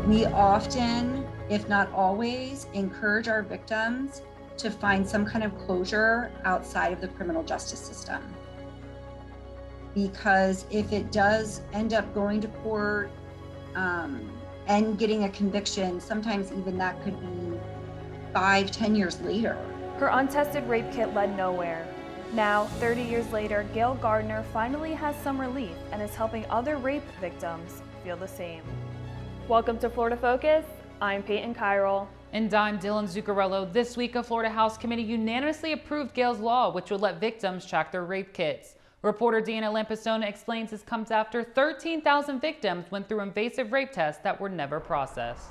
We often, if not always, encourage our victims to find some kind of closure outside of the criminal justice system. Because if it does end up going to court and getting a conviction, sometimes even that could be 5-10 years later. Her untested rape kit led nowhere. Now, 30 years later, Gail Gardner finally has some relief and is helping other rape victims feel the same. Welcome to Florida Focus. I'm Peyton Kyrell. And I'm Dylan Zuccarello. This week, a Florida House committee unanimously approved Gail's law, which would let victims track their rape kits. Reporter Deanna Lampasona explains this comes after 13,000 victims went through invasive rape tests that were never processed.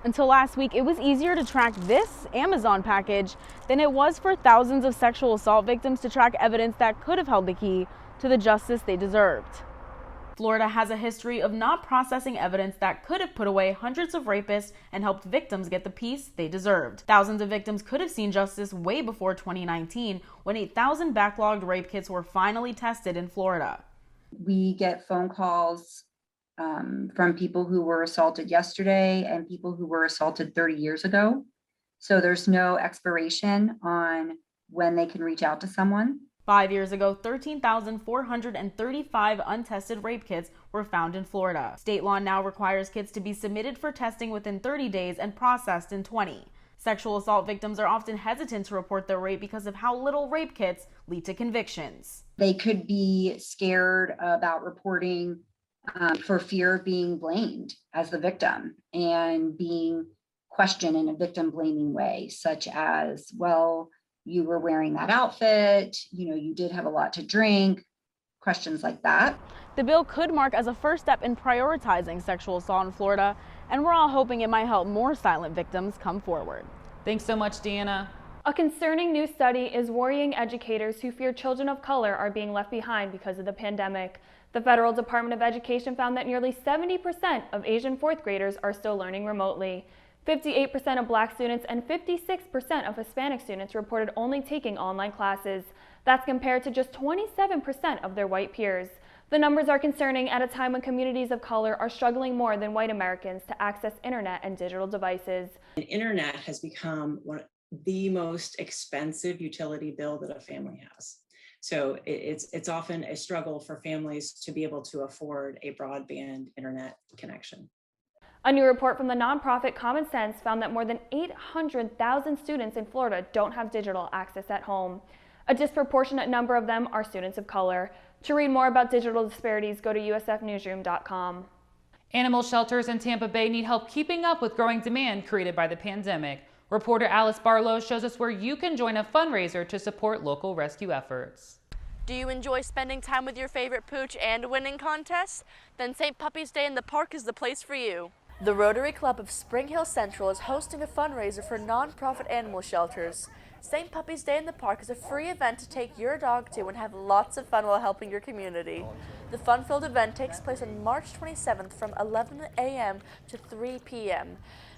Until last week, it was easier to track this Amazon package than it was for thousands of sexual assault victims to track evidence that could have held the key to the justice they deserved. Florida has a history of not processing evidence that could have put away hundreds of rapists and helped victims get the peace they deserved. Thousands of victims could have seen justice way before 2019, when 8,000 backlogged rape kits were finally tested in Florida. We get phone calls from people who were assaulted yesterday and people who were assaulted 30 years ago. So there's no expiration on when they can reach out to someone. 5 years ago, 13,435 untested rape kits were found in Florida. State law now requires kits to be submitted for testing within 30 days and processed in 20. Sexual assault victims are often hesitant to report their rape because of how little rape kits lead to convictions. They could be scared about reporting for fear of being blamed as the victim and being questioned in a victim blaming way, such as, well, you were wearing that outfit, you did have a lot to drink, questions like that. The bill could mark as a first step in prioritizing sexual assault in Florida, and we're all hoping it might help more silent victims come forward. Thanks so much, Deanna. A concerning new study is worrying educators who fear children of color are being left behind because of the pandemic. The Federal Department of Education found that nearly 70% of Asian fourth graders are still learning remotely. 58% of Black students and 56% of Hispanic students reported only taking online classes. That's compared to just 27% of their white peers. The numbers are concerning at a time when communities of color are struggling more than white Americans to access internet and digital devices. And internet has become the most expensive utility bill that a family has. So it's often a struggle for families to be able to afford a broadband internet connection. A new report from the nonprofit Common Sense found that more than 800,000 students in Florida don't have digital access at home. A disproportionate number of them are students of color. To read more about digital disparities, go to usfnewsroom.com. Animal shelters in Tampa Bay need help keeping up with growing demand created by the pandemic. Reporter Alice Barlow shows us where you can join a fundraiser to support local rescue efforts. Do you enjoy spending time with your favorite pooch and winning contests? Then St. Puppy's Day in the Park is the place for you. The Rotary Club of Spring Hill Central is hosting a fundraiser for nonprofit animal shelters. St. Puppy's Day in the Park is a free event to take your dog to and have lots of fun while helping your community. The fun-filled event takes place on March 27th from 11 a.m. to 3 p.m.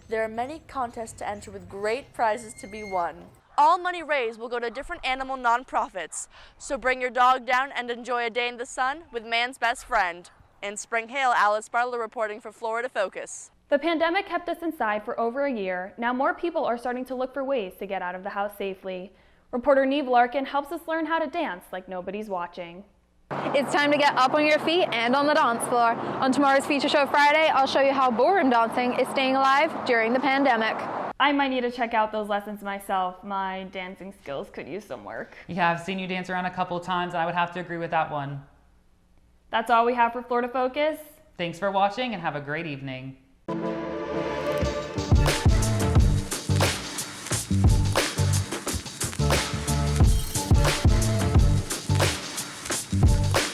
There are many contests to enter with great prizes to be won. All money raised will go to different animal nonprofits. So bring your dog down and enjoy a day in the sun with man's best friend. In Spring Hill, Alice Barlow reporting for Florida Focus. The pandemic kept us inside for over a year. Now more people are starting to look for ways to get out of the house safely. Reporter Neve Larkin helps us learn how to dance like nobody's watching. It's time to get up on your feet and on the dance floor. On tomorrow's Feature Show Friday, I'll show you how ballroom dancing is staying alive during the pandemic. I might need to check out those lessons myself. My dancing skills could use some work. Yeah, I've seen you dance around a couple of times, and I would have to agree with that one. That's all we have for Florida Focus. Thanks for watching, and have a great evening.